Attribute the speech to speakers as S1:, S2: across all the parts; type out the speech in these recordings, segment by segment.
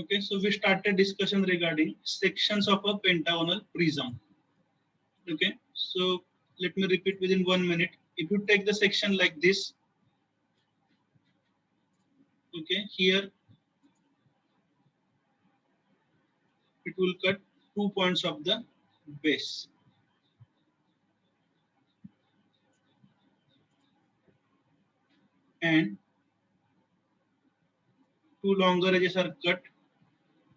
S1: Okay, so we started discussion regarding sections of a pentagonal prism. Okay, so let me repeat within 1 minute. If you take the section like this, okay, here it will cut 2 points of the base. And 2 longer edges are cut.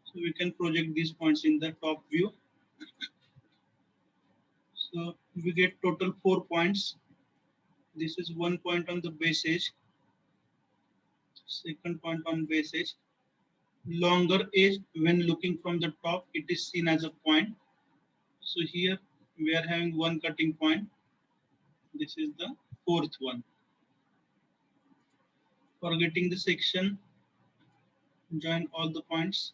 S1: So we can project these points in the top view. So we get total 4 points. This is 1 point on the base edge, second point on base edge. Longer edge, when looking from the top, it is seen as a point. So here we are having 1 cutting point. This is the 4th one. For getting the section, join all the points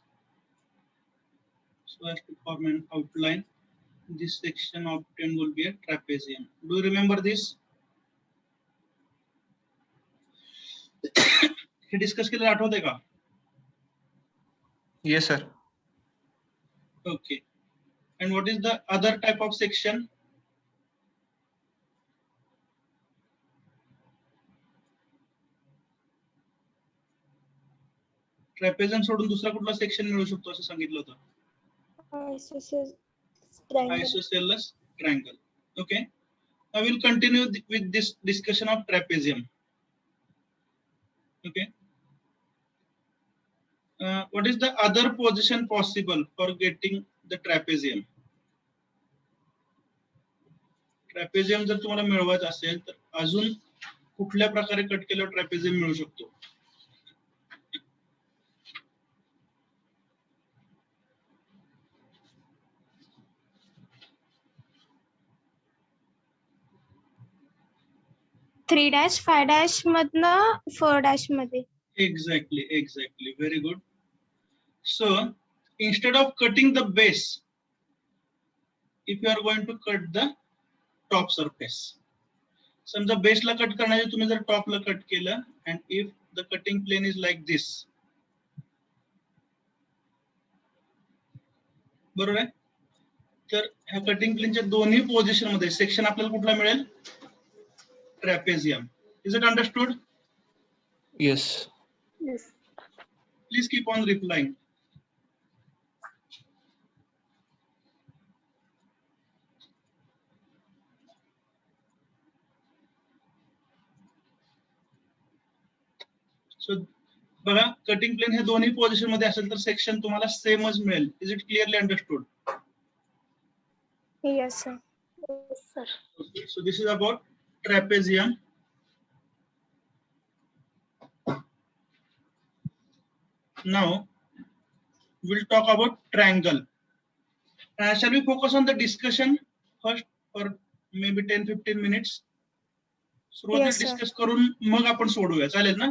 S1: so as to form an outline. This section obtained will be a trapezium. Do you remember this? हे discuss केलेलं आठवतंय का?
S2: Yes, sir.
S1: Okay. And what is the other type of section? Trapezium सोडून दुसरा कुठला section मिळू शकतो असं सांगितलं होतं? Isosceles triangle. Okay. I will continue with this discussion of trapezium. Okay. What is the other position possible for getting the trapezium? Trapezium जर तुम्हाला मिळवायचं असेल तर अजून कुठल्या प्रकारे कट केल्यावर ट्रॅपेझियम मिळू शकतो?
S3: थ्री डॅश 5 डॅश मधनं 4 डॅश मध्ये.
S1: Exactly. Very good. So instead of cutting the base, if you are going to cut the top surface, समजा बेसला कट करण्याचे तुम्ही जर टॉपला कट केलं, and if the cutting plane is like this, बरोबर आहे? तर ह्या कटिंग प्लेनच्या दोन्ही पोझिशन मध्ये सेक्शन आपल्याला कुठला मिळेल? Trapezium. Is it understood?
S2: Yes.
S3: Yes.
S1: Please keep on replying. So बघा, कटिंग प्लेन हे दोन्ही पोझिशन मध्ये असेल तर सेक्शन तुम्हाला सेमच मिळेल. Is it clearly understood?
S3: Yes, sir. Yes, sir.
S1: Okay, so this is about trapezium. Now we'll talk about triangle. Shall we focus on the discussion first for maybe 10-15 minutes? सुरुवातीला
S3: Yes, sir.
S1: Discuss करून मग आपण सोडूया, चालेल ना?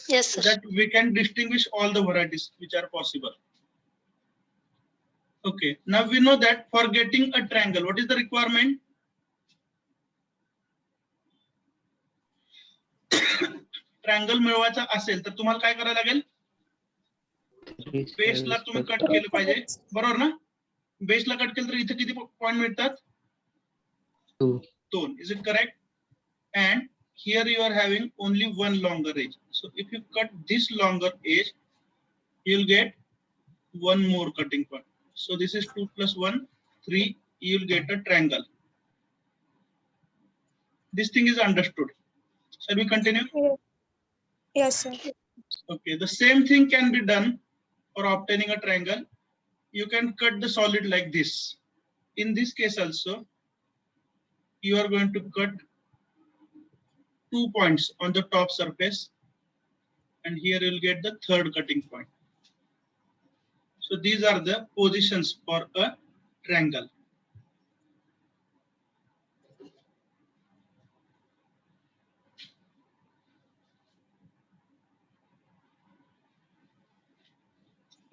S3: Yes,
S1: So
S3: sir.
S1: that we can distinguish all the varieties which are possible. Okay, now we know that for getting a triangle, what is the requirement? Triangle मिळवायचा असेल तर तुम्हाला काय करायला लागेल? बेसला तुम्ही कट केलं पाहिजे, बरोबर ना? बेसला कट केलं तर इथे किती पॉइंट मिळतात? 2. Is it correct? And here you are having only one longer edge. So if you cut this longer edge, you will get one more cutting point. So this is 2 plus 1, 3. You will get a triangle. This thing is understood. Shall we continue?
S3: Yes, sir.
S1: Okay, the same thing can be done for obtaining a triangle. You can cut the solid like this. In this case also, you are going to cut 2 points on the top surface, and here you will get the third cutting point. So these are the positions for a triangle.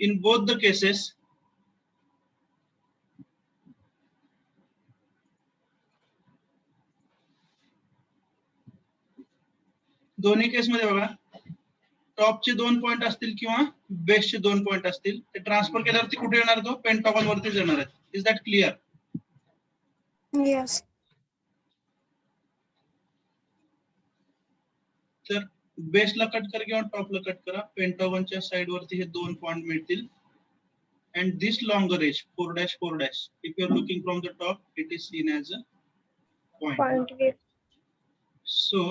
S1: In both the cases, दोन्ही case मध्ये बघा, टॉपचे 2 point असतील किंवा बेसचे 2 point असतील, ते transfer केल्यावरती कुठे येणार, तो पेंटागॉन वरतीच येणार आहे. Is that clear?
S3: Yes.
S1: तर बेसला कट करा किंवा टॉपला कट करा, पेंटागॉनच्या साइड वरती हे 2 पॉइंट मिळतील. And this longer edge 4 dash 4 dash, if you are looking from the top, it is seen as a point.
S3: Point view.
S1: So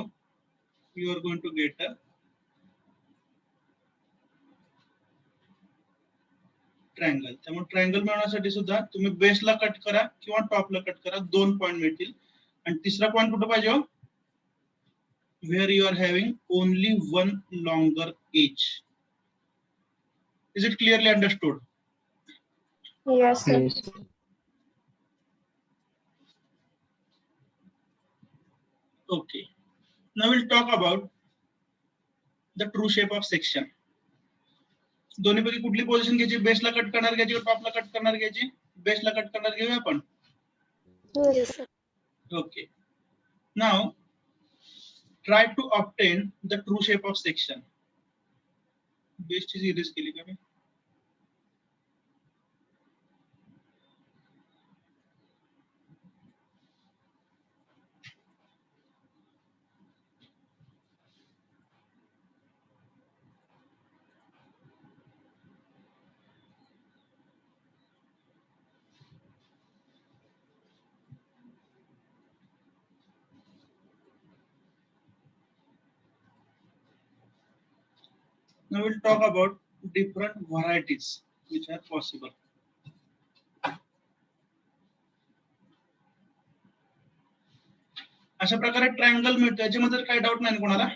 S1: you are going to get a triangle. त्यामुळे triangle मिळवण्यासाठी सुद्धा तुम्ही बेसला cut करा किंवा टॉपला cut करा, 2 point मिळतील. आणि तिसरा पॉइंट कुठे पाहिजे, where you are having only one longer edge. Is it clearly understood?
S3: Yes, sir.
S2: Yes.
S1: Okay. Now we'll talk about the true shape of section. दोन्हीपैकी कुठली पोझिशन घ्यायची, बेसला कट करणार घ्यायची किंवा टॉपला कट करणार घ्यायची? बेसला कट करणार घेऊया आपण.
S3: Yes, sir.
S1: Okay. Now try to obtain the true shape of section. बेसची सिरीज केली का मी? Now we'll talk about different varieties which are possible. अशा प्रकारे ट्रायंगल मिळतो, याच्यामध्ये काही डाऊट नाही कोणाला?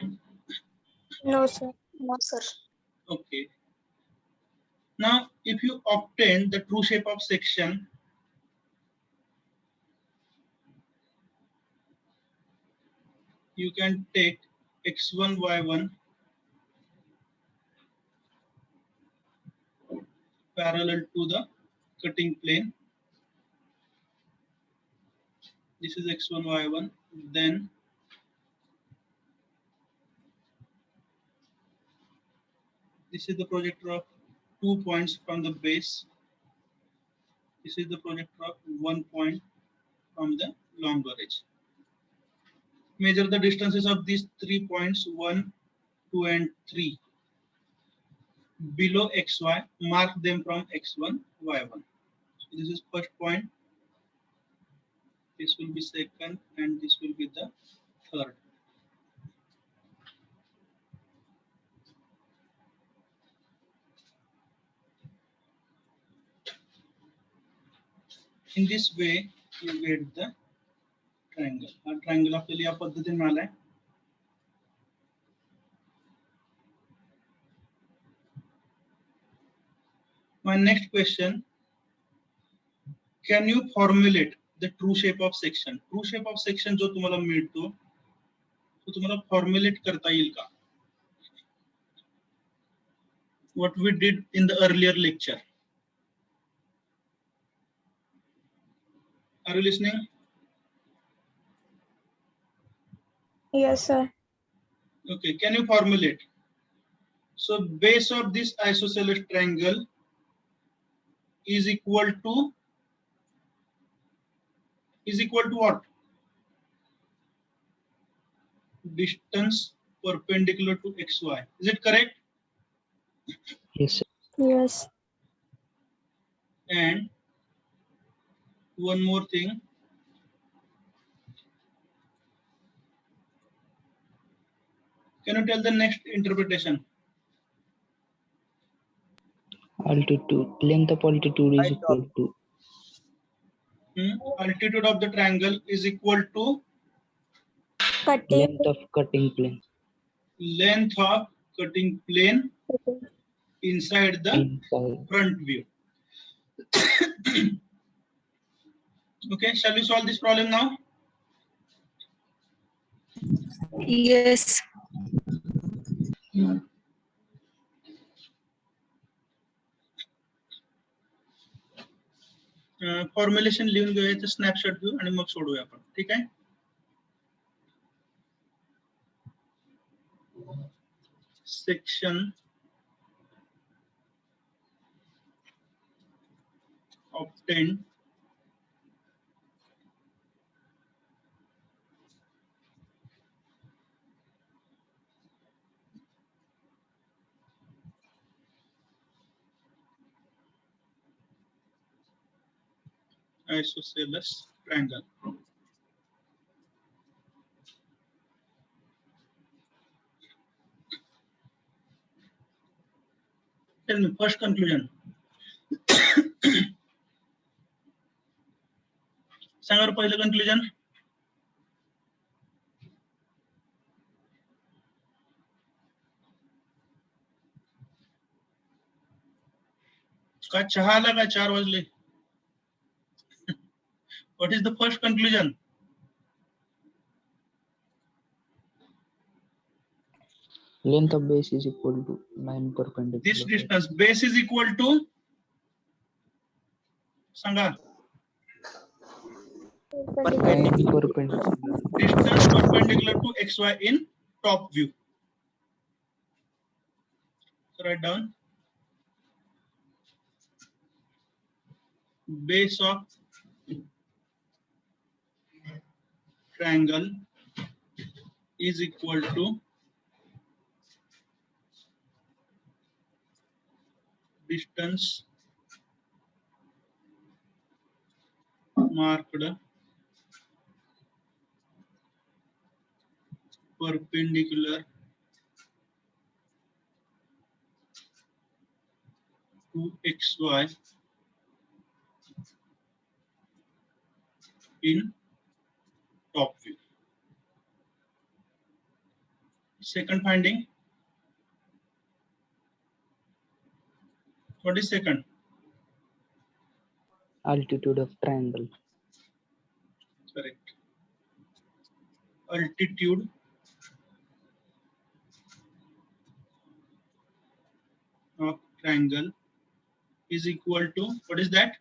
S3: No, sir. No, sir.
S1: Okay. Now if you obtain the true shape of section, you can take x1 y1 parallel to the cutting plane. This is x1 y1, then this is the projector of 2 points from the base. This is the projector of 1 point from the longer edge. Measure the distances of these 3 points 1, 2 and 3 below xy. Mark them from x1 y1. So this is first point, this will be second, and this will be the third. In this way you get the triangle. हा triangle आपल्याला या पद्धतीने मिळालाय. My next question, can you formulate the true shape of section? True shape of section जो तुम्हाला मिळतो तो तुम्हाला फॉर्म्युलेट करता येईल का? What we did in the earlier lecture. Are you listening?
S3: Yes, sir.
S1: Okay, can you formulate? So base of this isosceles triangle is equal to what? Distance perpendicular to xy. Is it correct?
S2: Yes, sir.
S3: Yes.
S1: And one more thing, can you tell the next interpretation?
S2: Altitude. Length of altitude is equal to
S1: Altitude of the triangle is equal to
S3: Cutting.
S2: length of cutting plane
S1: length of cutting plane inside the
S2: inside.
S1: front view. Okay, shall we solve this problem now?
S3: Yes.
S1: Formulation लिहून घेऊया, snapshot घेऊ आणि मग सोडूया आपण. ठीक आहे. section obtained isosceles triangle. Tell me first conclusion. सांगा पहिलं conclusion. का चहा आला का 4 वाजले? What is the first conclusion?
S2: Length of base is equal to 9 perpendicular.
S1: This distance base is equal to Sanga
S2: 9 perpendicular.
S1: distance perpendicular to xy in top view. So write down base of triangle is equal to distance marked perpendicular to xy in top view. Second finding. What is second?
S2: Altitude of triangle.
S1: Correct. Altitude of triangle is equal to, what is that?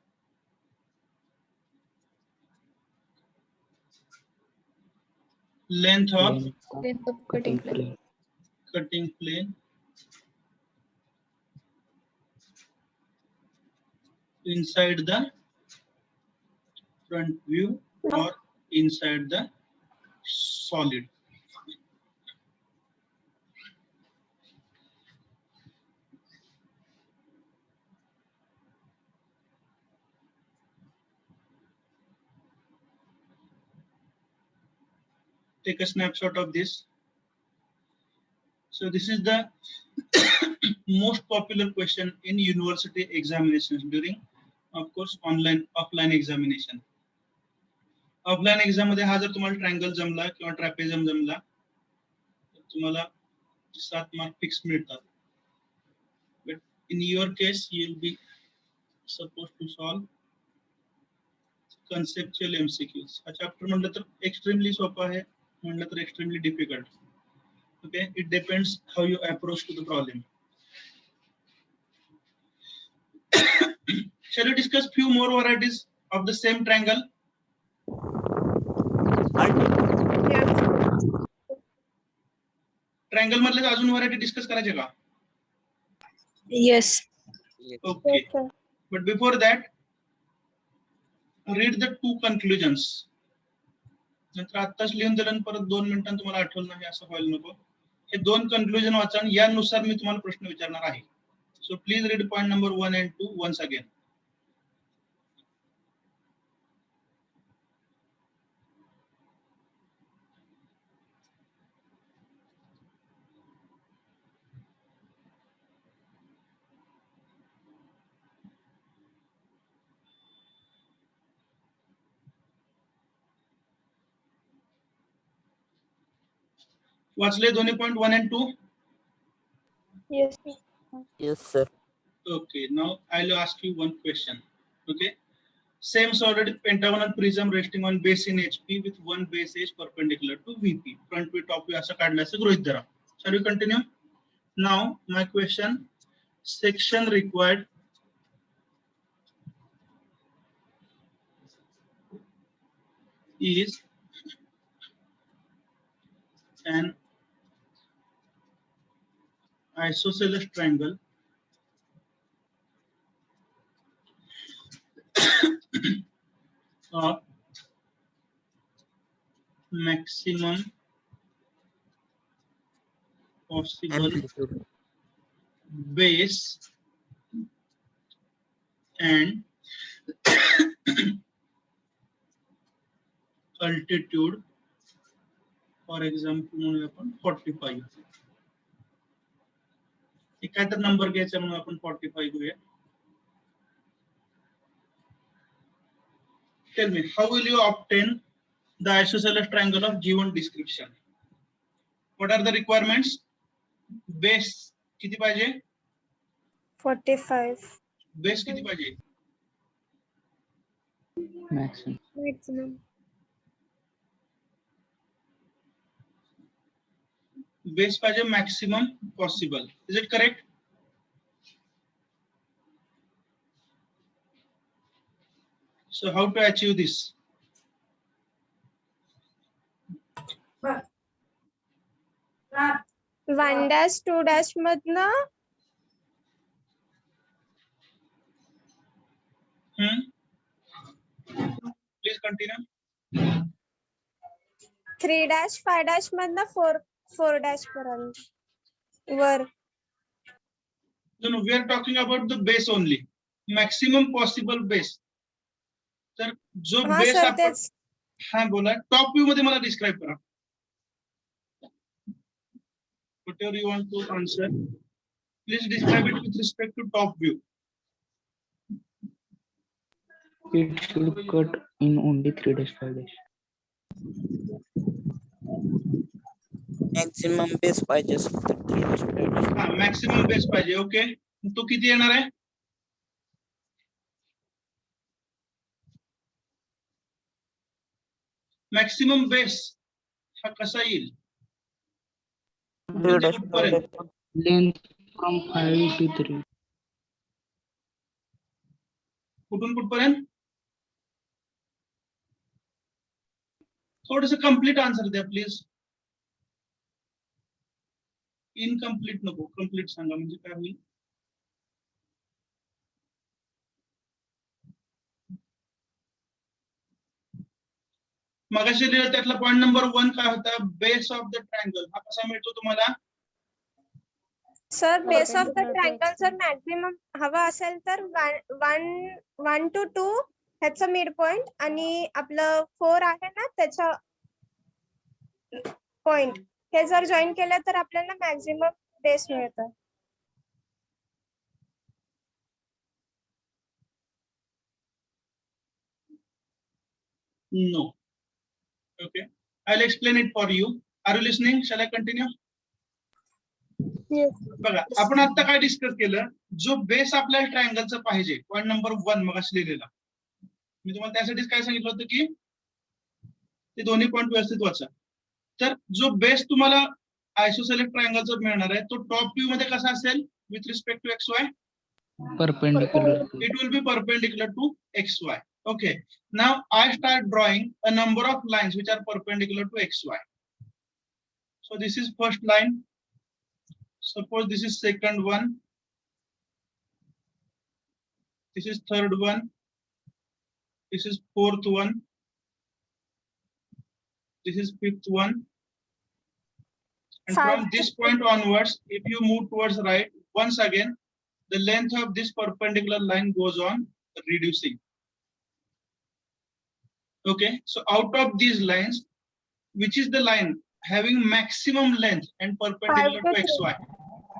S1: Length of
S2: Length of cutting plane.
S1: cutting plane inside the front view or inside the solid. Take a snapshot of this. So this is the most popular question in university examinations during, of course, offline examination. Offline exam मध्ये हा जर तुम्हाला triangle जमला किंवा trapezium जमला तर तुम्हाला 7 mark fix मिळतात. But in your case you will be supposed to solve conceptual MCQs. हा चॅप्टर म्हटलं तर एक्स्ट्रीमली सोपा आहे, म्हटलं तर extremely difficult. Okay, it depends how you approach to the problem. Shall we discuss few more varieties of the same triangle? Triangle मधले अजून variety discuss करायचे का?
S3: Yes.
S1: Okay. But before that, read the 2 conclusions. नंतर आत्ताच लिहून दिलं परत 2 मिनिटांत तुम्हाला आठवलं नाही असं व्हायला नको. हे 2 conclusion वाचा आणि यानुसार मी तुम्हाला प्रश्न विचारणार आहे. So please read point number 1 and 2 once again. वाचले दोन्ही point 1 and 2?
S3: Yes.
S4: Yes, sir.
S1: Okay, now I'll ask you one question. Okay, same solid pentagonal prism resting on base in HP with one base edge perpendicular to VP. Front view, top view असं काढल्याचं गृहीत धरा. Shall we continue? Now my question: section required is an isosceles triangle of maximum possible
S4: amplitude,
S1: base and altitude. For example, म्हणूया आपण 45. एक काय तर number घ्यायचा म्हणून आपण 45 घेऊया. Tell me, how will you obtain the isosceles triangle of given description? What are the requirements? Base किती पाहिजे?
S3: 45
S1: Base किती पाहिजे?
S2: maximum.
S3: maximum.
S1: Base पाहिजे maximum possible. Is it correct? So how to achieve this?
S3: One dash, two dash मधनं
S1: Please continue.
S3: 3 dash, 5 dash मधनं 4 dash पर्यंत वर.
S1: No, we are talking about the base only. Maximum possible base. तर जो
S3: हा
S1: base
S3: sir
S1: आपण
S3: तेच.
S1: हा बोला टॉप व्ह्यू मध्ये मला डिस्क्राइब करा. Whatever you want to answer, please describe it with respect to top view.
S2: It should cut in only 3 dash 5 dash.
S4: maximum base पाहिजे फक्त 3 dash 5 dash.
S1: हा मॅक्सिमम बेस पाहिजे. ओके, तो किती येणार आहे? मॅक्सिमम बेस हा कसा येईल?
S4: 3 dash 5
S1: कुठपर्यंत?
S4: dash.
S2: Length from 5 to 3.
S1: कुठून कुठपर्यंत? थोडस कंप्लीट आन्सर द्या प्लीज. इनकम्प्लीट नको, कंप्लीट सांगा म्हणजे काय होईल. मगाशी लिहिलं त्यातला पॉइंट नंबर 1 काय होता? बेस ऑफ द ट्रायंगल हा कसा मिळतो तुम्हाला?
S3: Sir base of the triangle जर मॅक्झिमम हवा असेल तर 1 to 2 ह्याचं मिड पॉइंट आणि आपलं 4 आहे ना त्याचा पॉइंट हे जर जॉईन केलं तर आपल्याला मॅक्झिमम बेस मिळतं.
S1: No. Okay, I'll explain it for you. Are you listening? Shall I continue? बघा आपण आता काय डिस्कस केलं, जो बेस आपल्याला ट्रायंगलचा पाहिजे पॉइंट नंबर 1 मग लिहिलेला. मी तुम्हाला त्यासाठीच काय सांगितलं होतं की ते दोन्ही पॉइंट व्यवस्थित वाचा. तर जो बेस तुम्हाला आयसोसेलेस ट्रायंगलचा मिळणार आहे तो टॉप व्ह्यू मध्ये कसा असेल with respect to X Y?
S2: Perpendicular to.
S1: It will be perpendicular to xy. Okay, now I start drawing a number of lines which are perpendicular to xy. So this is first line. Suppose this is second one. This is third one. This is fourth one. This is fifth one. And from this point onwards, if you move towards right, once again, the length of this perpendicular line goes on reducing. Okay, so out of these lines, which is the line having maximum length and perpendicular to xy?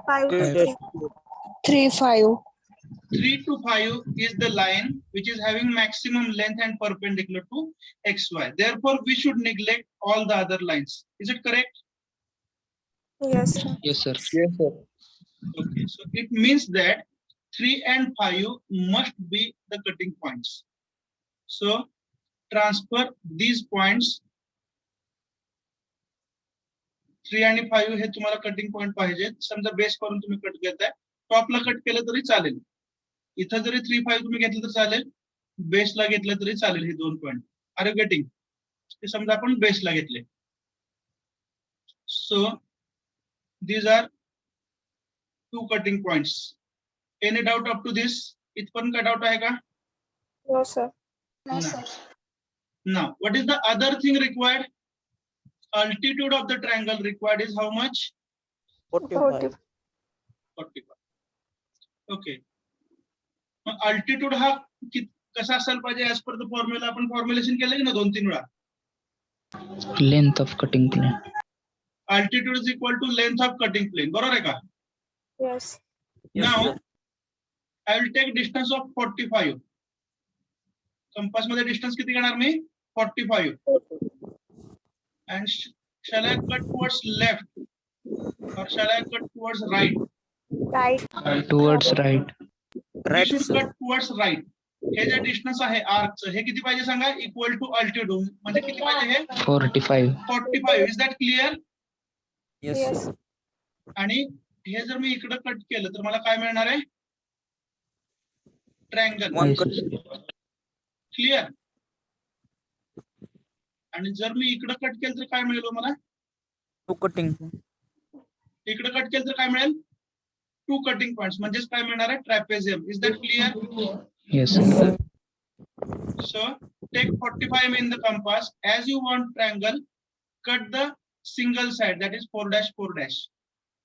S3: 5
S4: 3
S3: to
S4: dash
S3: 3 5.
S1: 3 to 5 is the line which is having maximum length and perpendicular to xy. Therefore, we should neglect all the other lines. Is it correct?
S3: Yes sir.
S2: Yes, sir.
S4: Yes, sir.
S1: Okay, so it means that 3 and 5 must be the cutting points. So transfer these points. 3 आणि 5 हे तुम्हाला cutting point पाहिजे. समजा base करून तुम्ही cut घेताय, टॉपला cut केलं तरी चालेल. इथं जरी 3 5 तुम्ही घेतलं तर चालेल, बेसला घेतलं तरी चालेल. हे दोन पॉइंट आर यू गेटिंग? हे समजा आपण बेसला घेतले. सो these are 2 cutting points. Any doubt up to this? इथपर्यंत काय डाउट आहे का?
S3: No, sir.
S1: No. Now, what is the other thing required? Altitude of the triangle required is how much?
S4: 45.
S1: 45. Okay. Mug altitude हा कसा असायला पाहिजे as per the formula? आपण formulation केलं की ना 2-3 वेळा.
S2: Length of cutting plane.
S1: Altitude is equal to length of cutting plane. बरोबर आहे का?
S3: Yes.
S4: Yes,
S1: Now,
S4: sir.
S1: I will take distance of 45. Compass मध्ये डिस्टन्स किती घेणार मी? 45. And shall I cut towards left or shall I cut towards right?
S3: Right.
S2: Towards right.
S1: We
S4: Right,
S1: should
S4: sir.
S1: cut towards right. हे जे distance आहे आर्कचं हे किती पाहिजे सांगा? Equal to altitude म्हणजे किती पाहिजे हे?
S2: 45.
S1: 45. Is that clear?
S4: Yes,
S3: Yes.
S4: sir.
S1: आणि हे जर मी इकडे कट केलं तर मला काय मिळणार आहे? Triangle.
S4: One
S2: Yes,
S4: cut.
S2: sir.
S1: Clear? आणि जर मी इकडे कट केलं तर काय मिळेल मला?
S4: 2 cutting.
S1: इकडे कट केलं तर काय मिळेल? 2 कटिंग पॉइंट्स म्हणजेच काय मिळणार आहे? Trapezium. Is that clear?
S2: Yes, sir.
S1: So take 45 mm in the compass. As you want triangle, cut the single side, that is 4-4.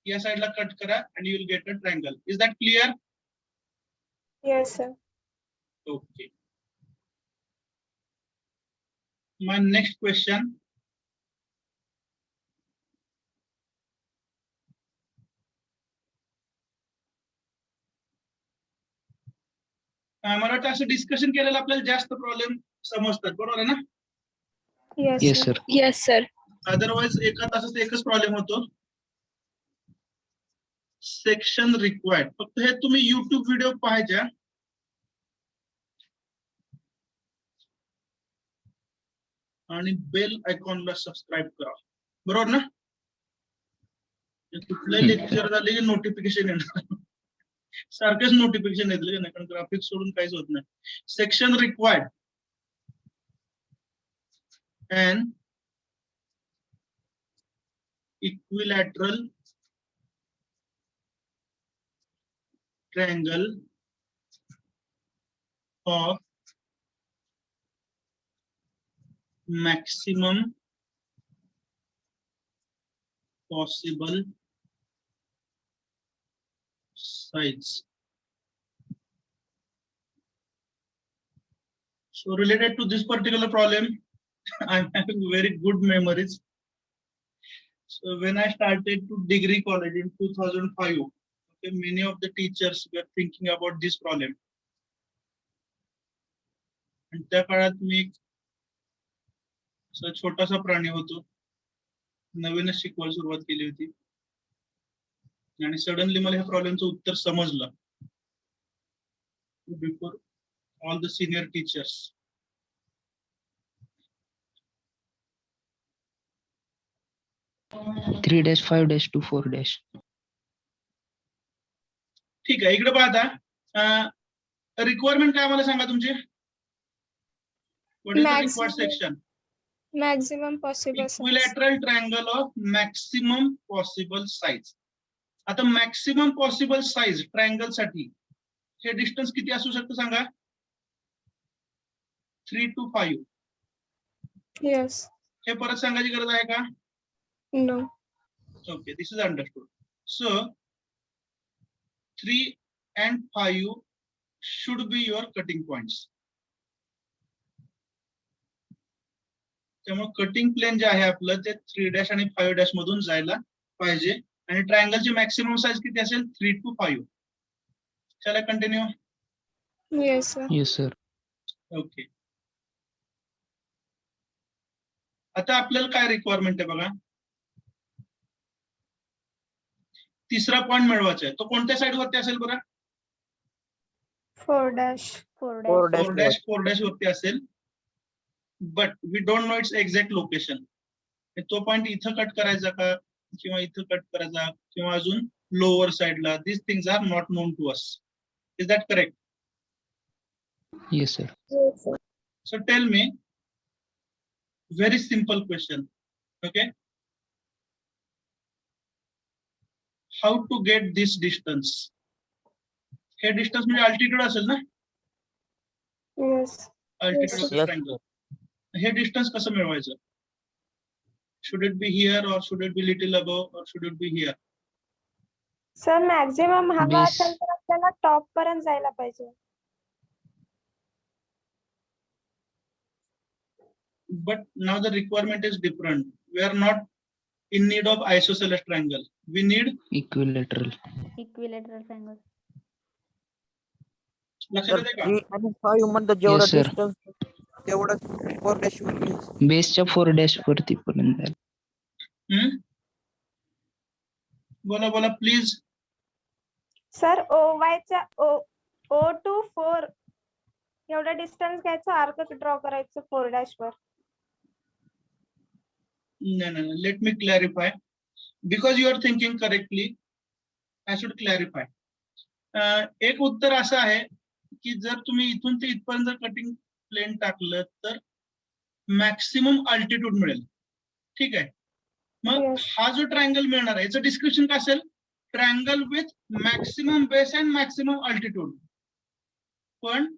S1: या साइडला कट करा and you will get a triangle. Is that clear?
S3: Yes, sir.
S1: Okay. My next question. मला वाटतं असं discussion केलेलं आपल्याला जास्त problem समजतात, बरोबर आहे ना?
S3: Yes,
S2: Yes, sir.
S3: Yes, sir.
S1: Otherwise एका तासात एकच प्रॉब्लेम होतो. Section required. फक्त हे तुम्ही YouTube व्हिडिओ पाहायच्या आणि बेल आयकॉनला सबस्क्राईब करा, बरोबर ना? कुठलं लेक्चर झाले की नोटिफिकेशन येणार. सारखेच नोटिफिकेशन येतले ना, कारण ग्राफिक्स सोडून काहीच होत नाही. Section required and equilateral triangle of maximum possible size. So related to this particular problem, I'm having very good memories. So when I started to degree college in 2005, okay, many of the teachers were thinking about this problem. आणि त्या काळात मी एक छोटासा प्राणी होतो, नवीनच शिकवायला सुरुवात केली होती आणि सडनली मला ह्या प्रॉब्लेमचं उत्तर समजलं before all the senior teachers.
S2: Three dash, 5 dash to 4 dash.
S1: ठीक आहे, इकडे पाहता रिक्वायरमेंट काय मला सांगा तुमची? What is the required section?
S3: Maximum possible size.
S1: Equilateral triangle of maximum possible size. आता मॅक्सिमम पॉसिबल साइज ट्रायंगल साठी हे डिस्टन्स किती असू शकतं सांगा? 3 to 5.
S3: Yes.
S1: हे परत सांगायची गरज आहे का?
S3: No.
S1: Okay, this is understood. So 3 and 5 should be your cutting points. त्यामुळे कटिंग प्लेन जे आहे आपलं ते 3 dash आणि 5 dash मधून जायला पाहिजे आणि ट्रायंगलची मॅक्सिमम साइज किती असेल? 3 to 5. चला continue.
S3: Yes, sir.
S2: Yes, sir.
S1: Okay. आता आपल्याला काय रिक्वायरमेंट आहे बघा. तिसरा पॉइंट मिळवायचा आहे, तो कोणत्या साइड वरती असेल बरं?
S3: 4-4.
S1: 4 dash वरती असेल, but we don't know its exact location. तो पॉइंट इथं कट करायचा का किंवा इथं कट करायचा किंवा अजून लोअर साइडला? This things are not known to us. Is that correct?
S2: Yes, sir.
S3: Yes, sir.
S1: So tell me, very simple question, okay? how to get this distance. हे distance म्हणजे altitude असेल ना,
S3: Yes.
S1: altitude of the
S4: Yes,
S1: triangle. Hey distance कसं मिळवायचं? Should it be here or should it be little above or should it be here?
S3: Sir maximum हवा
S2: Base.
S3: असेल तर आपल्याला टॉप पर्यंत जायला पाहिजे.
S1: But now the requirement is different. We are not in need of isosceles triangle. We need
S2: Equilateral.
S5: Equilateral triangle.
S1: लक्षात
S4: तर
S1: येते का?
S4: 3 आणि 5 मध्ये जेवढं
S2: Yes, sir.
S4: डिस्टन्स तेवढंच 4 dash वर येईल.
S2: बेसच्या 4 डॅश वरती पर्यंत जाईल.
S1: बोला बोला please.
S3: Sir OY O to 4 एवढा डिस्टन्स घ्यायचं, आर्क ड्रॉ करायचं 4' वर.
S1: No. Let me clarify. Because you are thinking correctly, I should clarify. एक उत्तर असं आहे की जर तुम्ही इथून ते इथपर्यंत जर कटिंग प्लेन टाकलं तर मॅक्सिमम अल्टिट्यूड मिळेल. ठीक आहे. मग
S3: Yes.
S1: हा जो ट्रायंगल मिळणार आहे याचं डिस्क्रिप्शन काय असेल? Triangle with maximum base and maximum altitude. पण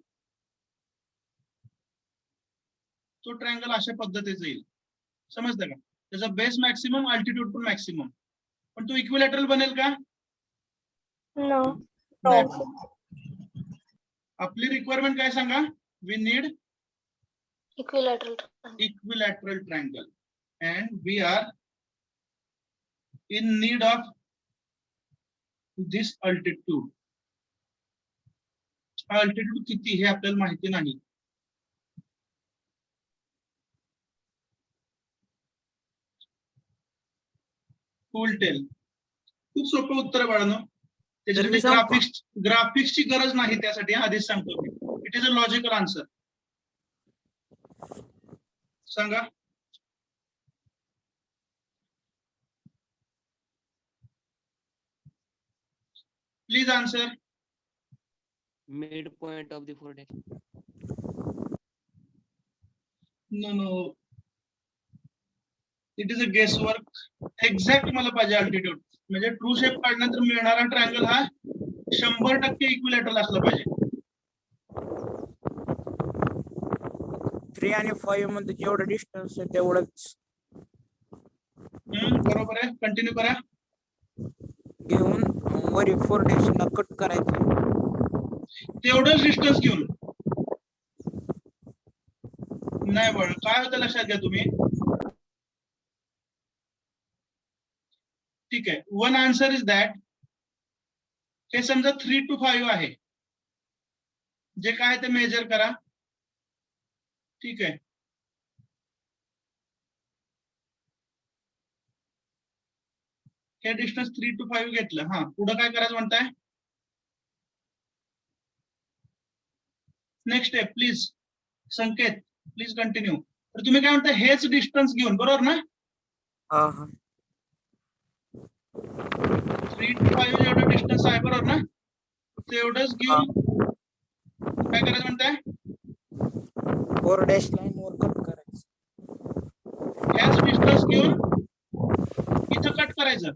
S1: तो ट्रायंगल अशा पद्धतीचा येईल. समजलं का? त्याचा बेस मॅक्सिमम, अल्टिट्यूड पण मॅक्सिमम. पण तो इक्विलॅटरल बनेल का?
S3: नो.
S1: नाही. आपली रिक्वायरमेंट काय सांगा? We need equilateral triangle and we are in need of this altitude. Altitude किती हे आपल्याला माहिती नाही. Who will tell? खूप सोपं उत्तर बाळांनो. त्याच्यासाठी
S4: मी सांगतो.
S1: ग्राफिक्सची गरज नाही त्यासाठी, आधीच सांगतो मी. It is a logical answer. सांगा. Please answer.
S6: Midpoint of the 4 dash.
S1: No. It is a guesswork. Exact मला पाहिजे अल्टिट्यूड. म्हणजे ट्रू शेप काढल्यानंतर मिळणारा ट्रायंगल हा 100% इक्विलॅटरल असला पाहिजे.
S4: 3 आणि 5 मध्ये जेवढं डिस्टन्स आहे तेवढंच
S1: बरोबर आहे. कंटिन्यू करा.
S4: घेऊन वरी 4 dash ला कट करायचं.
S1: तेवढंच डिस्टन्स घेऊन नाही बळ. काय होतं लक्षात घ्या तुम्ही. ठीक आहे. One answer is that. हे समजा 3 to 5 आहे. जे काय ते मेजर करा. ठीक आहे. हे डिस्टन्स 3 to 5 घेतलं. हा, पुढे काय करायचं म्हणताय? Next step please. संकेत प्लीज कंटिन्यू. तर तुम्ही काय म्हणता? हेच डिस्टन्स घेऊन, बरोबर ना?
S4: हा
S1: 3 to 5 जेवढं डिस्टन्स आहे, बरोबर ना? तेवढंच घेऊन काय करायचं म्हणताय?
S4: 4 dash लाईन वर कट करायचं.
S1: ह्याच डिस्टन्स घेऊन इथं कट करायचं.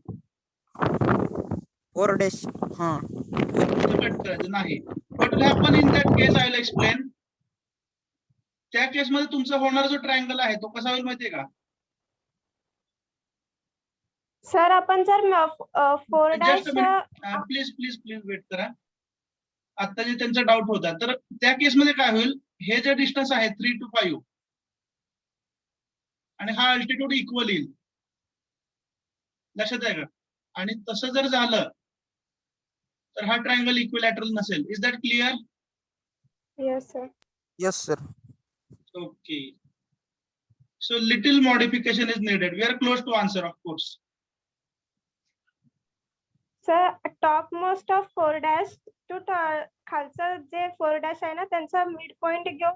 S4: 4 dash
S1: इथं कट करायचं नाही. What will happen in that case? I will explain. त्या केस मध्ये तुमचा होणारा जो ट्रायंगल आहे तो कसा होईल माहितीये का?
S3: सर आपण जर 4'
S1: जस्ट प्लीज वेट करा. आता जे त्यांचा डाऊट होता, तर त्या केस मध्ये काय होईल? हे जे डिस्टन्स आहे 3 to 5 आणि हा अल्टिट्यूड इक्वल येईल. लक्षात आहे का? आणि तसं जर झालं तर हा ट्रायंगल इक्विलॅटरल नसेल. Is that clear?
S3: Yes sir.
S4: yes sir.
S1: Okay. So little modification is needed. We are close to answer, of course.
S3: Sir top most of 4' to खालचं जे 4' आहे ना त्यांचा मिड पॉइंट घेऊ.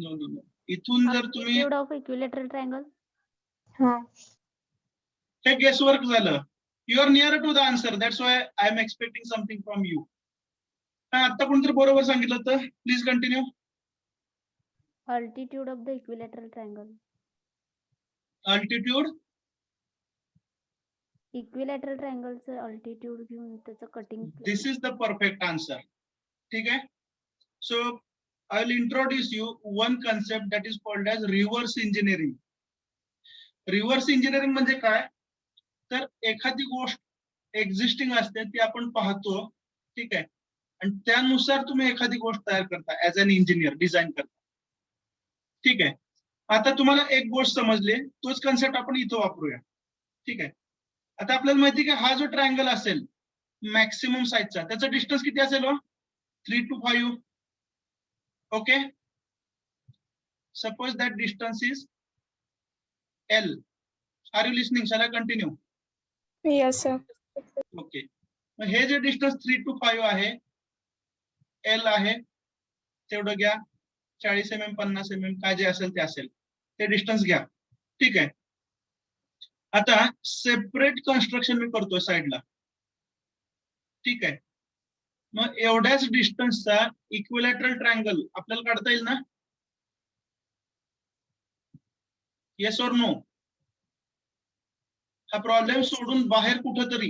S1: No. इथून जर तुम्ही
S5: Amplitude of equilateral triangle.
S1: हे गेस वर्क झालं. You are near to the answer. That's why I am expecting something from you. आता कोणतरी बरोबर सांगितलं होतं. Please continue.
S5: Altitude of the equilateral triangle.
S1: Altitude
S5: equilateral ट्रायंगलचं अल्टिट्यूड घेऊन त्याचं cutting
S1: This is the perfect answer. ठीक आहे. So I will introduce you one concept that is called as reverse engineering. Reverse engineering म्हणजे काय? तर एखादी गोष्ट एक्झिस्टिंग असते ती आपण पाहतो, ठीक आहे, आणि त्यानुसार तुम्ही एखादी गोष्ट तयार करता ऍज अन इंजिनियर, डिझाईन करता. ठीक आहे. आता तुम्हाला एक गोष्ट समजली, तोच कन्सेप्ट आपण इथं वापरूया. ठीक आहे. आता आपल्याला माहिती आहे की हा जो ट्रायंगल असेल मॅक्सिमम साईजचा, त्याचा डिस्टन्स किती असेल? 3 to 5. Okay. Suppose that distance is L. Are you listening? Shall I continue?
S3: Yes, sir.
S1: Okay. मग हे जे डिस्टन्स 3 to 5 आहे, L आहे, तेवढं घ्या. 40 mm, 50 mm काय जे असेल ते असेल, ते डिस्टन्स घ्या. ठीक आहे. आता सेपरेट कन्स्ट्रक्शन मी करतोय साईडला. ठीक आहे. मग एवढ्याच डिस्टन्सचा इक्विलॅटरल ट्रायंगल आपल्याला काढता येईल ना? Yes or no? हा प्रॉब्लेम सोडून बाहेर कुठंतरी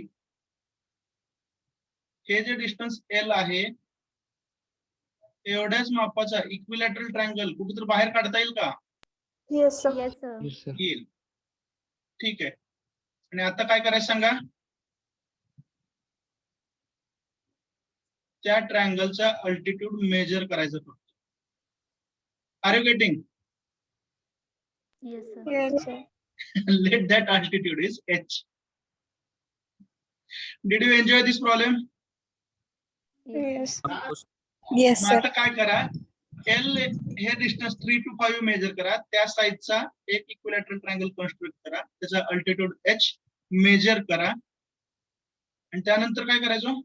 S1: हे जे डिस्टन्स L आहे एवढ्याच मापाचा इक्विलॅटरल ट्रायंगल कुठेतरी बाहेर काढता येईल का?
S3: Yes, sir.
S5: Yes sir.
S2: Yes, sir.
S1: येईल. ठीक आहे. आणि आता काय करायचं सांगा? त्या ट्रायंगलचा अल्टिट्यूड मेजर करायचं फक्त. Are you getting?
S5: Yes sir.
S3: Yes, sir.
S1: Let that altitude is h. Did you enjoy this problem?
S3: Yes.
S4: Yes,
S1: मग आता काय करा, L हे डिस्टन्स 3 to 5 मेजर करा, त्या साईजचा एक इक्विलॅटरल ट्रायंगल कन्स्ट्रक्ट करा, त्याचा अल्टिट्यूड h मेजर करा, आणि त्यानंतर काय करायचं?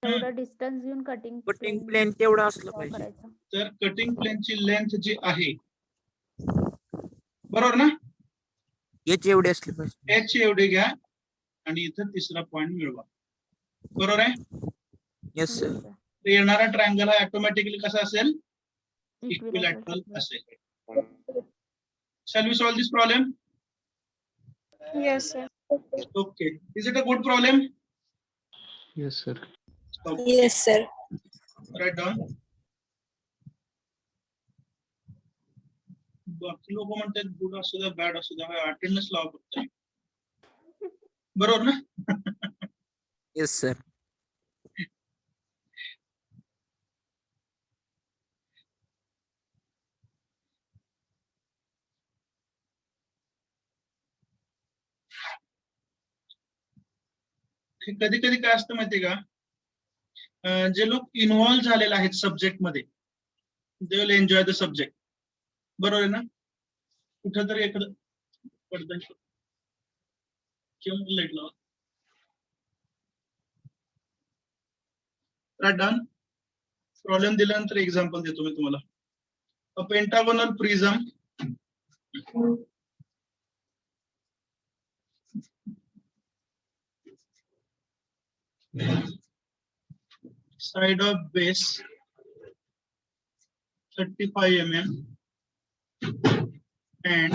S5: तेवढं डिस्टन्स घेऊन कटिंग
S4: कटिंग प्लेन तेवढं असलं पाहिजे.
S5: करायचं.
S1: तर कटिंग प्लेनची लेंथ जी आहे, बरोबर ना,
S4: याचे एवढे असले पाहिजे.
S1: h एवढी घ्या आणि इथं तिसरा पॉइंट मिळवा. बरोबर आहे?
S4: Yes sir.
S5: Yes, sir.
S1: तर येणारा ट्रायंगल हा ऑटोमॅटिकली कसा असेल?
S5: Equilateral
S1: equilateral
S5: triangle.
S1: असेल. Shall we solve this problem?
S3: Yes, sir.
S1: Okay. Is it a good problem?
S2: Yes, sir.
S1: Okay.
S3: Yes, sir.
S1: Write down. बाकी लोक म्हणतात गुड असू द्या, बॅड असू द्या, अटेंडन्स लावा फक्त. बरोबर ना?
S4: Yes sir.
S1: कधी कधी काय असतं माहितीये का, जे लोक इन्व्हॉल्व्ह झालेले आहेत सब्जेक्ट मध्ये, they will enjoy the subject. बरोबर आहे ना? कुठेतरी एखादं पडदा किंवा लाईट लावा. Right down. प्रॉब्लेम दिल्यानंतर एक्झाम्पल देतो मी तुम्हाला. A pentagonal prism side of base 35 mm and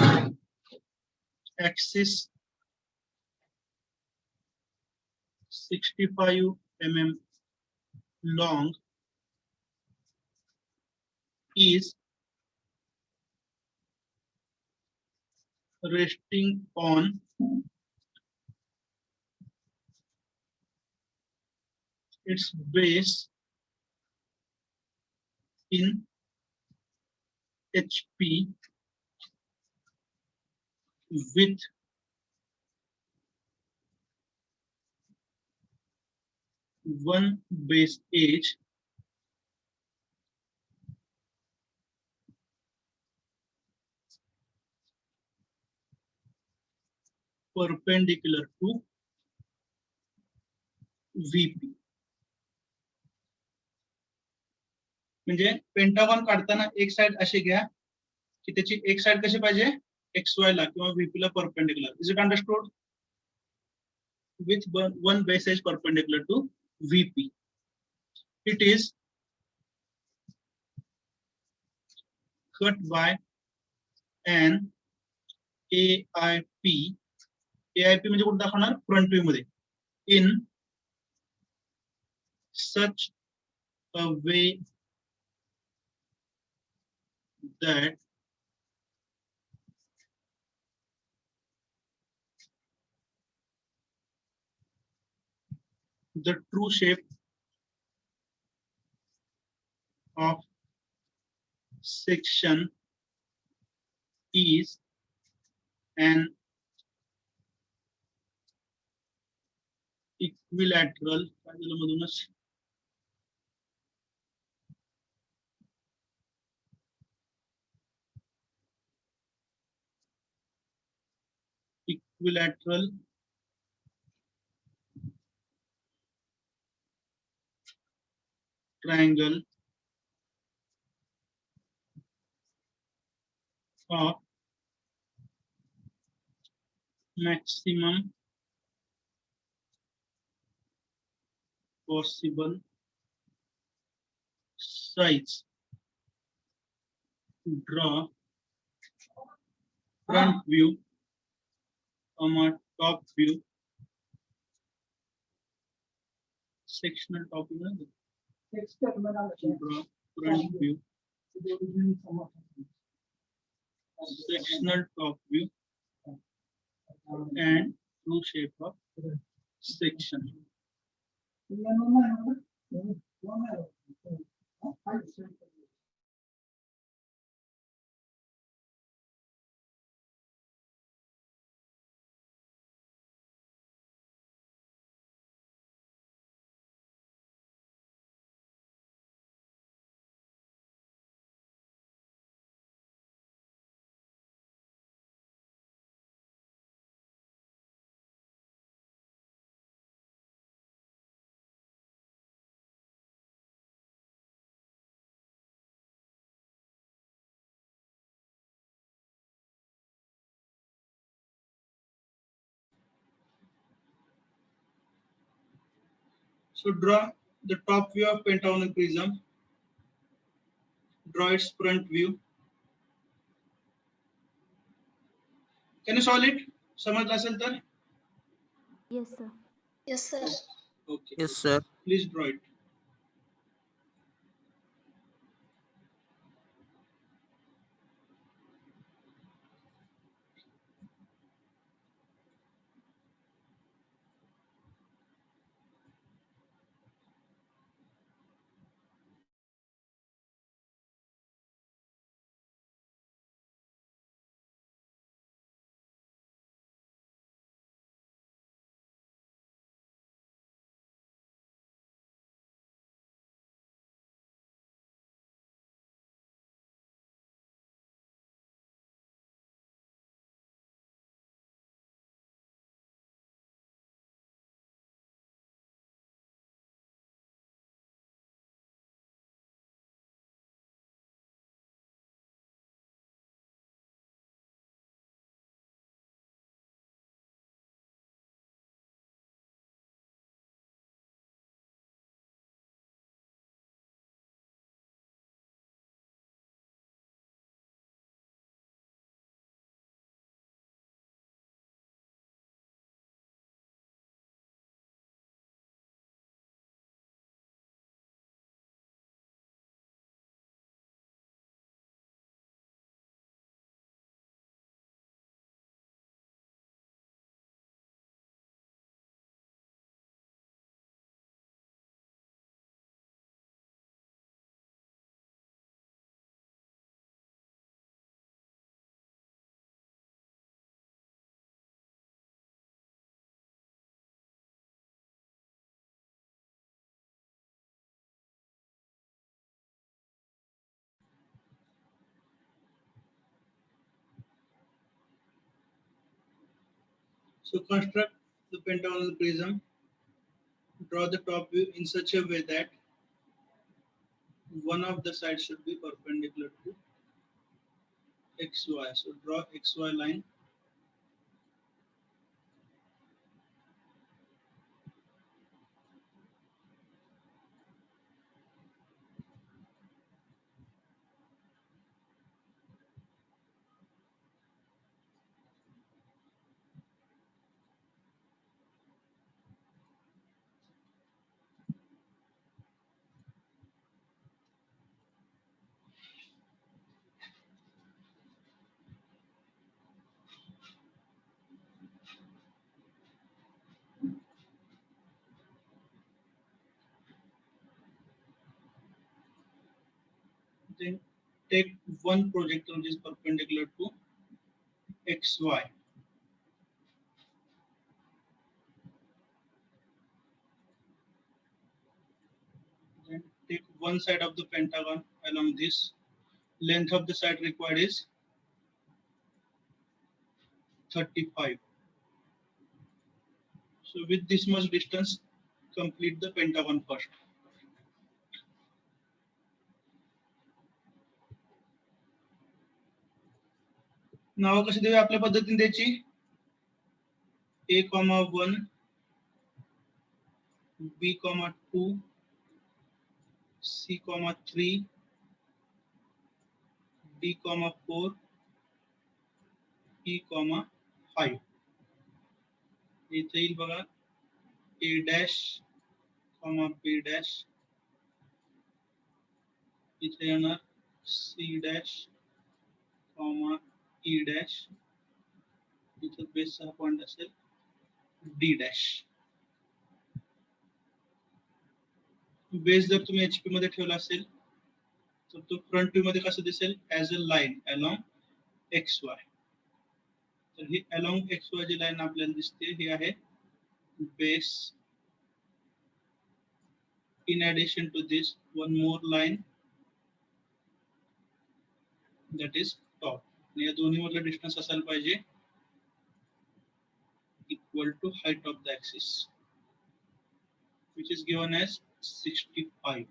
S1: axis 65 mm long is resting on its base in HP with one base edge perpendicular to VP. म्हणजे पेंटागॉन काढताना एक side अशी घ्या की त्याची एक साइड कशी पाहिजे, XY ला किंवा VP ला perpendicular. Is it understood? With one base edge perpendicular to VP. It is cut by an AIP. AIP म्हणजे कुठं दाखवणार? फ्रंट व्ह्यू मध्ये. In such a way that the true shape of section is an equilateral equilateral triangle of maximum possible size. Draw front view, top view, sectional top view. Draw front view, sectional top view, and true shape of section. So draw the top view of pentagonal prism. Draw its front view. Can you solve it? समजलं असेल तर?
S5: Yes, sir.
S3: Yes, sir.
S1: Okay.
S4: Yes, sir.
S1: Please draw it. So construct the pentagonal prism. Draw the top view in such a way that one of the sides should be perpendicular to XY. So draw XY line. Then take one projector which is perpendicular to XY. Then take one side of the pentagon along this. Length of the side required is 35. So with this much distance, complete the pentagon first. नाव कशी देऊया आपल्या पद्धतीने द्यायची A,1 B,2 C,3 D,4 E,5 इथे येईल बघा A dash, B dash, इथे येणार C dash, E dash, इथे बेसचा पॉइंट असेल D dash. बेस जर तुम्ही HP मध्ये ठेवला असेल तर तो फ्रंट व्ह्यू मध्ये कसं दिसेल as a line along XY. तर ही अलॉंग XY जी लाईन आपल्याला दिसते ही आहे base. In addition to this, one more line that is top. या दोन्ही मधला डिस्टन्स असायला पाहिजे equal to height of the axis, which is given as 65.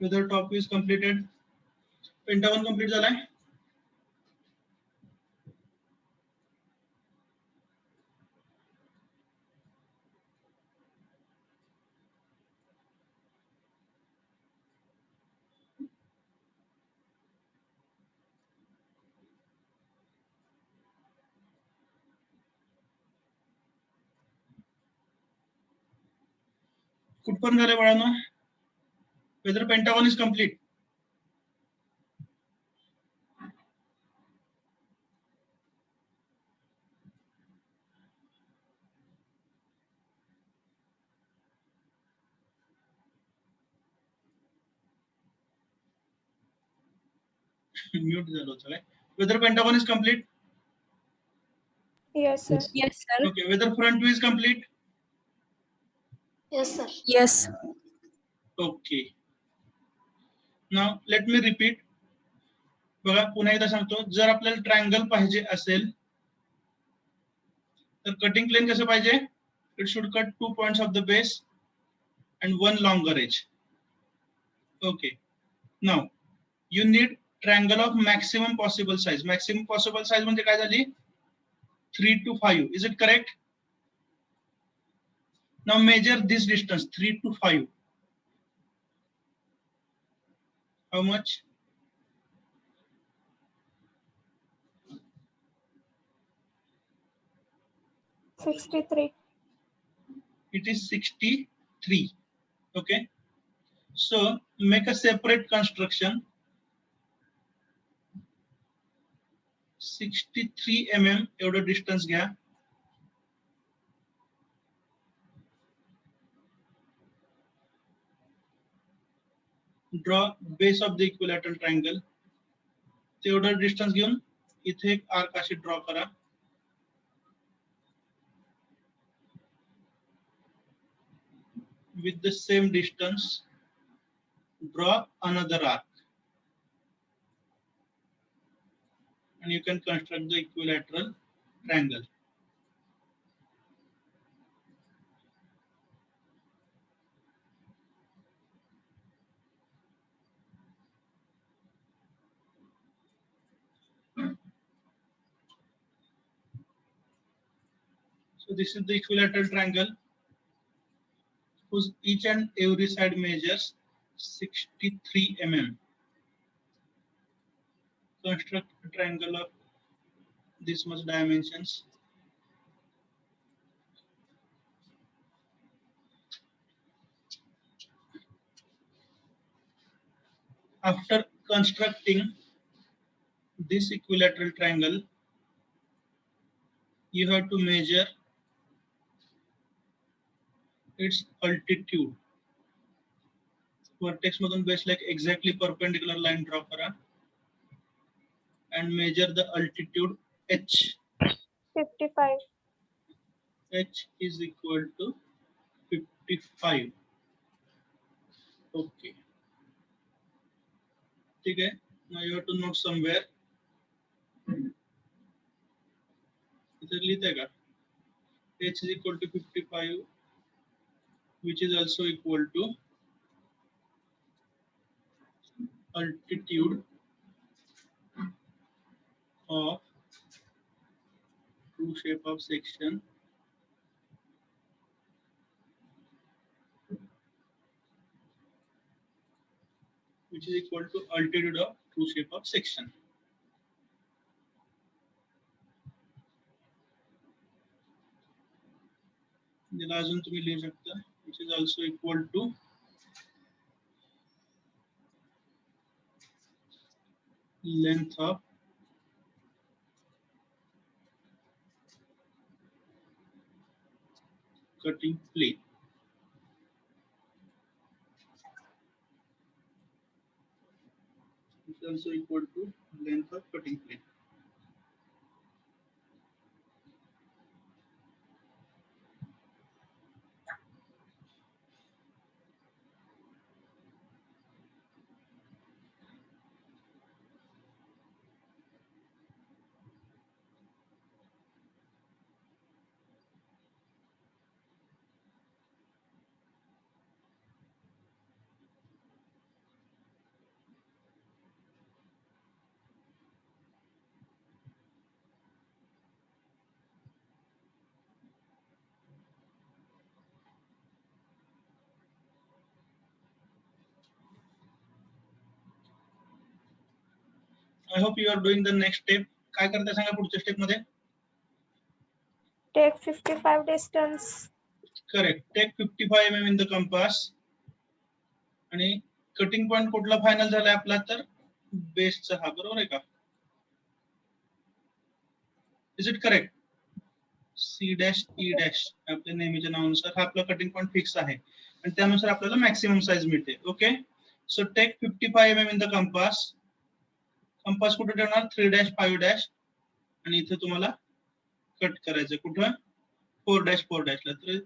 S1: Whether top view is completed, pentagon complete झालाय. कुठपर्यंत झाले बाळांनो? Whether pentagon is complete. Mute झालं होतं काय? Whether pentagon is complete.
S3: Yes, sir.
S5: Yes, sir.
S1: Okay. Whether front view is complete.
S3: Yes, sir.
S5: Yes.
S1: Okay. Now let me repeat. बघा पुन्हा एकदा सांगतो, जर आपल्याला ट्रायंगल पाहिजे असेल तर कटिंग प्लेन कसं पाहिजे? It should cut 2 points of the base and one longer edge. Okay. Now you need triangle of maximum possible size. Maximum possible size म्हणजे काय झाली? 3 to 5. Is it correct? Now measure this distance 3 to 5. How much?
S3: $63.
S1: It is 63. Okay. So make a separate construction. 63 mm एवढं distance घ्या. Draw base of the equilateral triangle. तेवढं distance घेऊन इथे एक arc अशी ड्रॉ करा. With the same distance, draw another arc. And you can construct the equilateral triangle. So this is the equilateral triangle whose each and every side measures 63 mm. Construct a triangle of this much dimensions. After constructing this equilateral triangle, you have to measure its altitude. Vertex मधून base like exactly perpendicular line draw करा and measure the altitude h.
S3: 55.
S1: H is equal to 55. Okay. ठीक है. Now you have to note somewhere. इधर लिखते का. H is equal to 55, which is also equal to altitude of true shape of section which is equal to altitude of true shape of section. याला अजून तुम्ही लिहू शकता, which is also equal to length of cutting plane. It's also equal to length of cutting plane. I hope you are doing the next step. काय करताय सांगा पुढच्या step मध्ये.
S3: Take 55 distance.
S1: Correct. Take 55 mm in the compass. आणि cutting point कुठला final झालाय आपला तर बेसचा हा, बरोबर आहे का? Is it correct? C dash E dash आपल्या नेहमीच्या नावानुसार हा आपला कटिंग पॉइंट फिक्स आहे आणि त्यानुसार आपल्याला मॅक्सिमम साइज मिळते. Okay, so take 55 mm in the compass. Compass कुठे ठेवणार? 3 डॅश 5 डॅश आणि इथे तुम्हाला कट करायचं कुठं? 4 डॅश 4 डॅशला. तर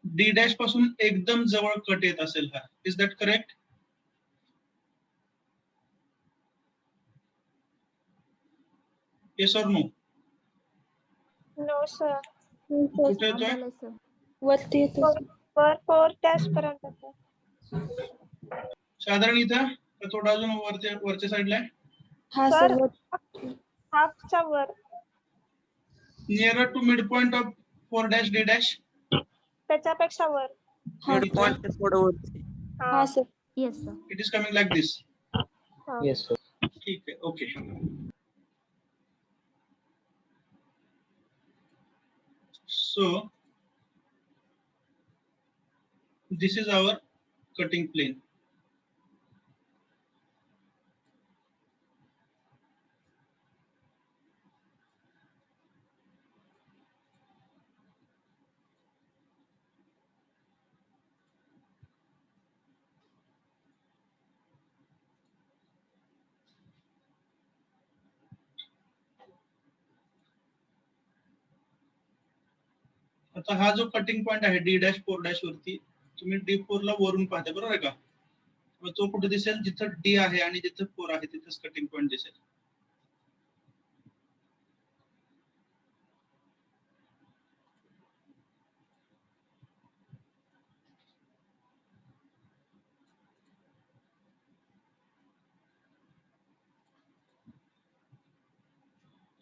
S1: D डॅश पासून एकदम जवळ कट येत असेल हा. Is that correct? Yes or no?
S3: No sir.
S1: कुठे येतोय?
S5: झालंय सर.
S2: वरती येतो.
S3: वर 4 dash पर्यंत आहे.
S1: साधारण इथं का थोडा अजून वरच्या साईडला आहे?
S2: हा
S3: Sir,
S2: सर.
S3: हाफच्या वर.
S1: Near to mid point of 4 dash D dash.
S3: त्याच्यापेक्षा वर.
S4: मिड पॉइंट थोडं वरती.
S2: हा sir.
S5: Yes sir.
S1: It is coming like this.
S2: Yes sir.
S1: ठीक आहे, okay. So this is our cutting plane. आता हा जो कटिंग पॉइंट आहे D डॅश 4 डॅश वरती, तुम्ही D4 ला वरून पाहता, बरोबर आहे का? मग तो कुठे दिसेल? जिथं D आहे आणि जिथं 4 आहे तिथंच कटिंग पॉइंट दिसेल.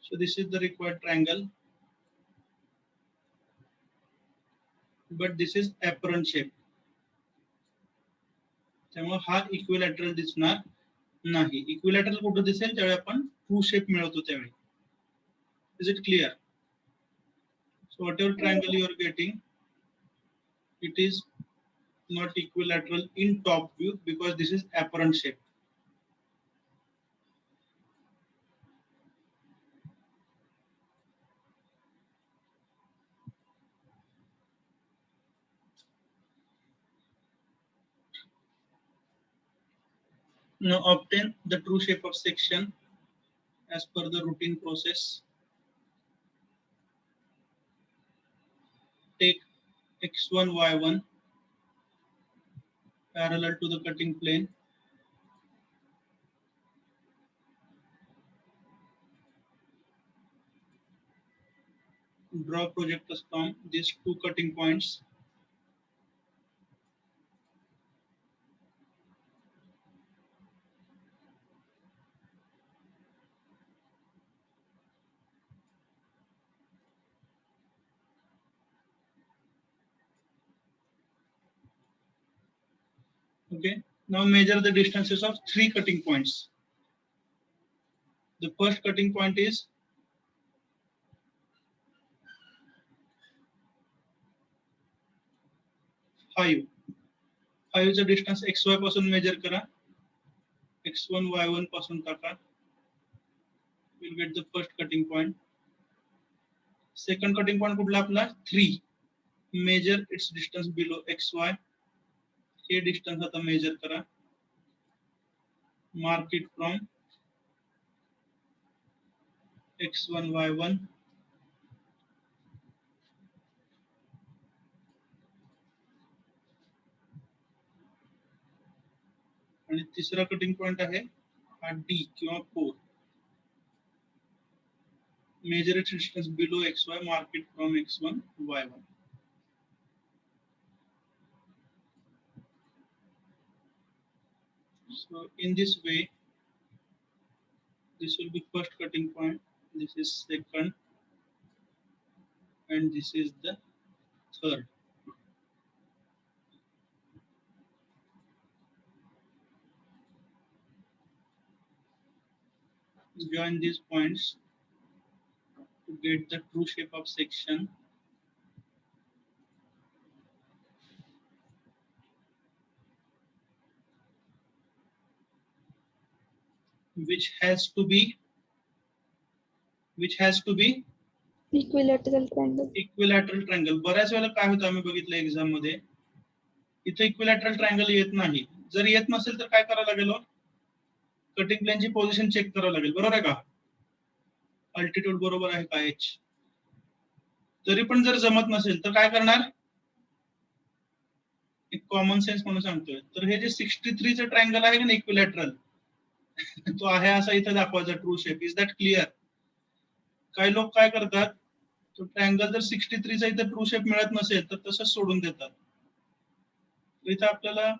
S1: So this is the required triangle. but this is apparent shape. त्यामुळे हा इक्विलॅटरल दिसणार नाही. इक्विलॅटरल कुठे दिसेल ज्यावेळी आपण ट्रू शेप मिळवतो त्यावेळी. Is it clear? So whatever triangle you are getting, it is not equilateral in top view because this is apparent shape. Now obtain the true shape of section as per the routine process. Take x1, y1 parallel to the cutting plane. Draw projectors from these two cutting points. Okay, now measure the distances of three cutting points. The first cutting point is 5. 5 चा distance xy पासून major करा. x1 y1 पासून टाका. We'll get the first cutting point. Second cutting point कुठला आपला 3. Measure its distance below xy. हे distance आता major करा. Mark it from x1 y1. आणि तिसरा कटिंग पॉइंट आहे हा D किंवा 4. Measure its distance below xy, mark it from x1 y1. So in this way, this will be first cutting point, this is second, and this is the third. Join these points to get the true shape of section. Which has to be
S6: equilateral triangle.
S1: Equilateral triangle. बऱ्याच वेळेला काय होतं आम्ही बघितलं exam मध्ये, इथे equilateral triangle येत नाही. जर येत नसेल तर काय करावं लागेल? कटिंग प्लेनची पोझिशन चेक करावं लागेल. बरोबर आहे का? अल्टिट्यूड बरोबर आहे का h? तरी पण जर जमत नसेल तर काय करणार? एक कॉमन सेन्स म्हणून सांगतोय. तर हे जे 63 चं ट्रायंगल आहे ना इक्विलॅटरल, तो आहे असा इथे दाखवायचा true shape. Is that clear? काही लोक काय करतात, तो ट्रायंगल जर 63 चा इथे ट्रू शेप मिळत नसेल तर तसंच सोडून देतात. इथे आपल्याला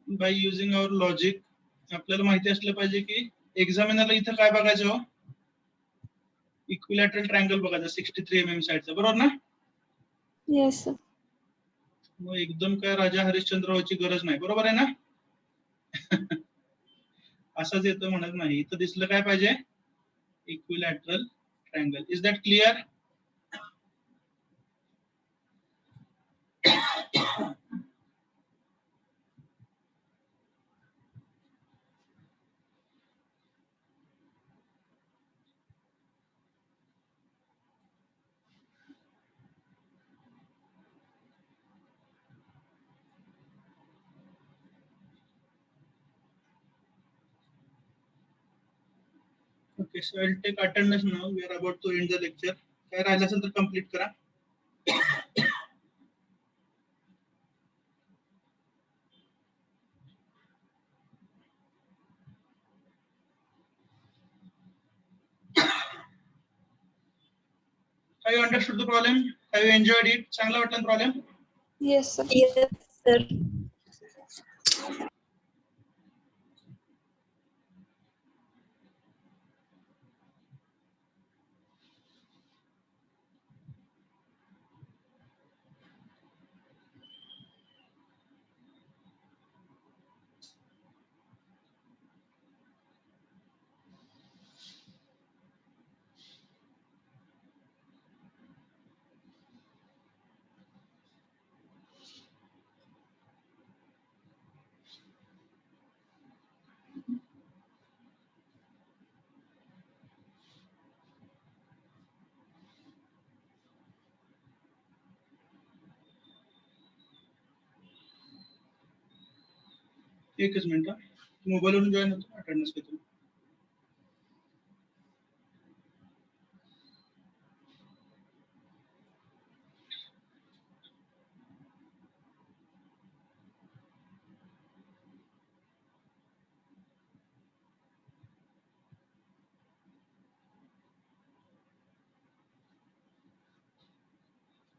S1: बाय युजिंग आवर लॉजिक आपल्याला माहिती असलं पाहिजे की एक्झामिनरला इथे काय बघायचं? इक्विलॅटरल ट्रायंगल बघायचं 63 mm साइडचा. बरोबर ना?
S6: Yes sir.
S1: मग एकदम काय राजा हरिश्चंद्र व्हायची गरज नाही. बरोबर आहे ना? असंच येतं म्हणत नाही. इथं दिसलं काय पाहिजे? Equilateral triangle. Is that clear? Okay, so I'll take attendance now. We are about to end the lecture. काय राहिलं असेल तर कंप्लीट करा. Have you understood the problem? Have you enjoyed it? चांगला वाटला problem?
S6: Yes sir.
S7: Yes, sir.
S1: एकच minute, मोबाईलवरून join होतो अटेंडन्स घेतो.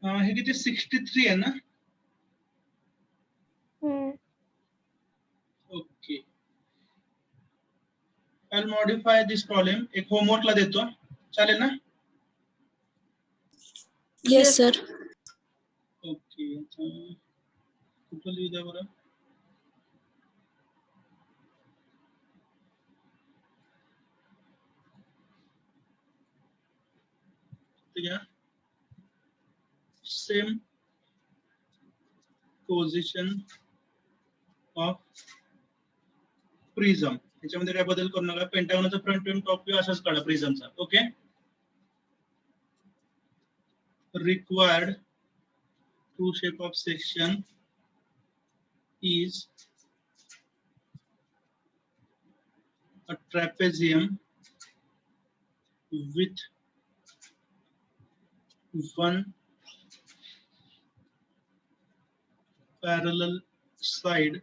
S1: हे किती 63 आहे ना? Okay. I'll modify this problem. एक होमवर्कला देतो, चालेल ना?
S6: Yes, sir.
S1: ओके. कुठं लिहू द्या बरं. ठीक आहे. Same position of prism. त्याच्यामध्ये काय बदल करू नका. पेंटागॉनचा फ्रंट व्ह्यू टॉप व्ह्यू असाच काढा प्रिझमचा. Okay. Required true shape of section is a trapezium with one parallel side.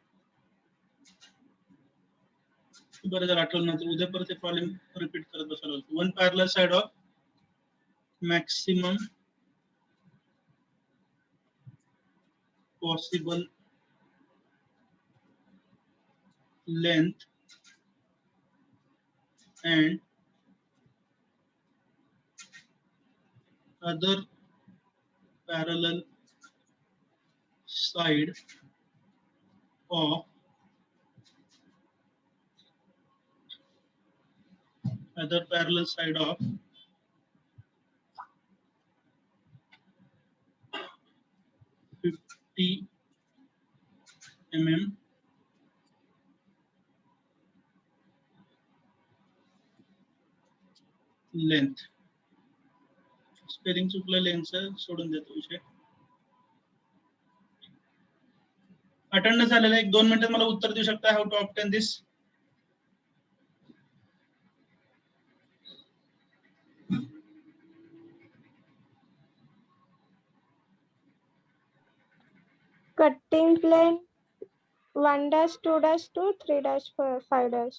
S1: बरं जर आठवलं नंतर उद्या परत ते प्रॉब्लेम रिपीट करत बसायला लागतो. One parallel side of maximum possible length and other parallel side of $50 mm length. Spelling चुकलं, लेंथ सोडून देतो विषय. अटेंडन्स झालेलं आहे. 1-2 मिनिटात मला उत्तर देऊ शकता. How to obtain this?
S3: Cutting plane 1 - 2 - 2 3 - 5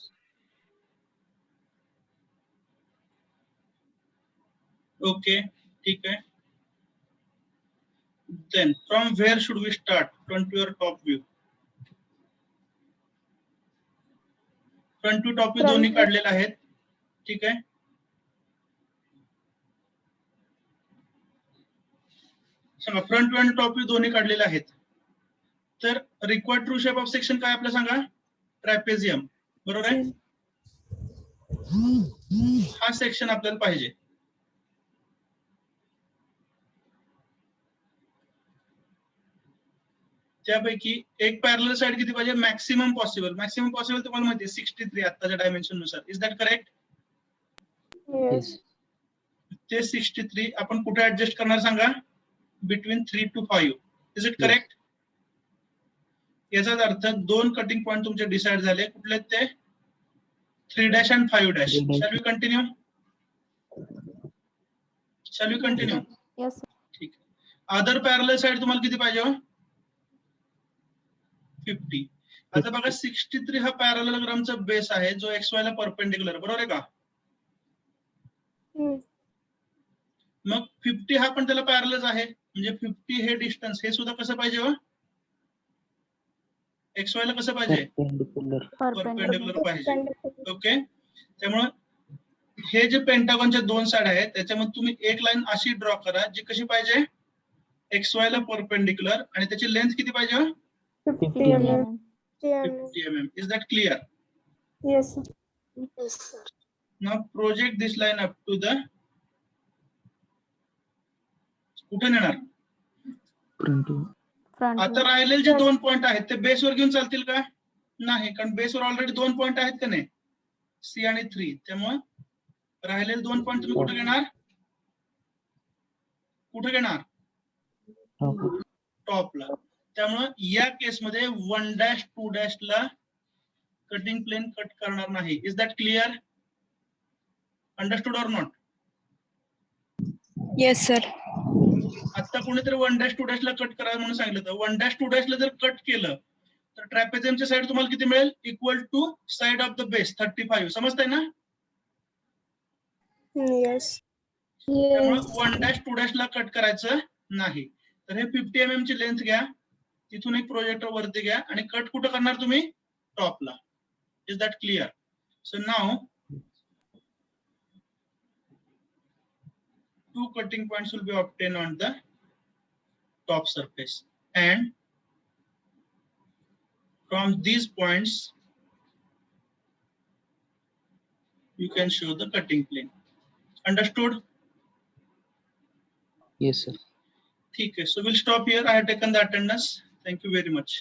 S1: okay, ठीक है. Then from where should we start? Front view or top view? Front view top view
S3: Front
S1: दोन्ही
S3: view.
S1: काढलेले आहेत. ठीक आहे. सांगा, फ्रंट व्यू आणि टॉप व्यू दोन्ही काढलेले आहेत. तर required true shape of section काय आपलं सांगा? ट्रॅपेझियम. बरोबर आहे. हा सेक्शन आपल्याला पाहिजे. त्यापैकी एक पॅरलल साइड किती पाहिजे? Maximum possible. मॅक्सिमम पॉसिबल तुम्हाला माहिती आहे 63 आताच्या डायमेन्शन नुसार. Is that correct?
S3: Yes.
S1: ते 63 आपण कुठे ऍडजस्ट करणार सांगा? Between 3 to 5. Is it correct? याचाच अर्थ 2 कटिंग पॉइंट तुमचे डिसाइड झाले. कुठले ते? 3' and 5'. Shall we continue? Shall we continue?
S5: Yes.
S1: ठीक. अदर पॅरलल साइड तुम्हाला किती पाहिजे? 50. आता बघा 63 हा पॅरललोग्रामचा बेस आहे जो XY ला परपेंडिक्युलर, बरोबर आहे का? मग 50 हा पण त्याला पॅरलल आहे, म्हणजे 50 हे डिस्टन्स हे सुद्धा कसं पाहिजे? XY ला कसं पाहिजे? परपेंडिक्युलर पाहिजे. ओके. त्यामुळे हे जे पेंटागॉनच्या 2 साइड आहेत त्याच्यामध्ये तुम्ही एक लाईन अशी ड्रॉ करा जी कशी पाहिजे? XY ला परपेंडिक्युलर आणि त्याची लेंथ किती पाहिजे?
S3: 50 mm.
S1: 50 mm. Is that clear?
S3: Yes.
S6: Yes, sir.
S1: Now project this line up to the कुठे नेणार?
S5: Front
S1: आता
S5: view.
S1: राहिलेले जे 2 पॉइंट आहेत ते बेसवर घेऊन चालतील का? नाही, कारण बेसवर ऑलरेडी 2 पॉइंट आहेत का नाही? C आणि 3. त्यामुळे राहिलेले 2 पॉइंट तुम्ही कुठे घेणार? कुठे घेणार? टॉपला. त्यामुळे या केसमध्ये 1' 2' ला कटिंग प्लेन कट करणार नाही. Is that clear? Understood or not?
S6: Yes, sir.
S1: आता कोणीतरी 1' 2' ला कट करा म्हणून सांगितलं तर 1' 2' ला जर कट केलं तर ट्रॅपेझियमची साईड तुम्हाला किती मिळेल? Equal to side of the base 35. समजतंय ना?
S3: येस.
S1: त्यामुळे 1' 2' ला कट करायचं नाही. तर हे 50 mm ची लेंथ घ्या, तिथून एक प्रोजेक्टर वरती घ्या आणि कट कुठं करणार तुम्ही? टॉपला. Is that clear? सो नाव 2 cutting points will be obtained on the top surface, and from these points you can show the cutting plane. Understood?
S2: Yes, sir.
S1: ठीक है. So we'll stop here. I have taken the attendance. Thank you very much.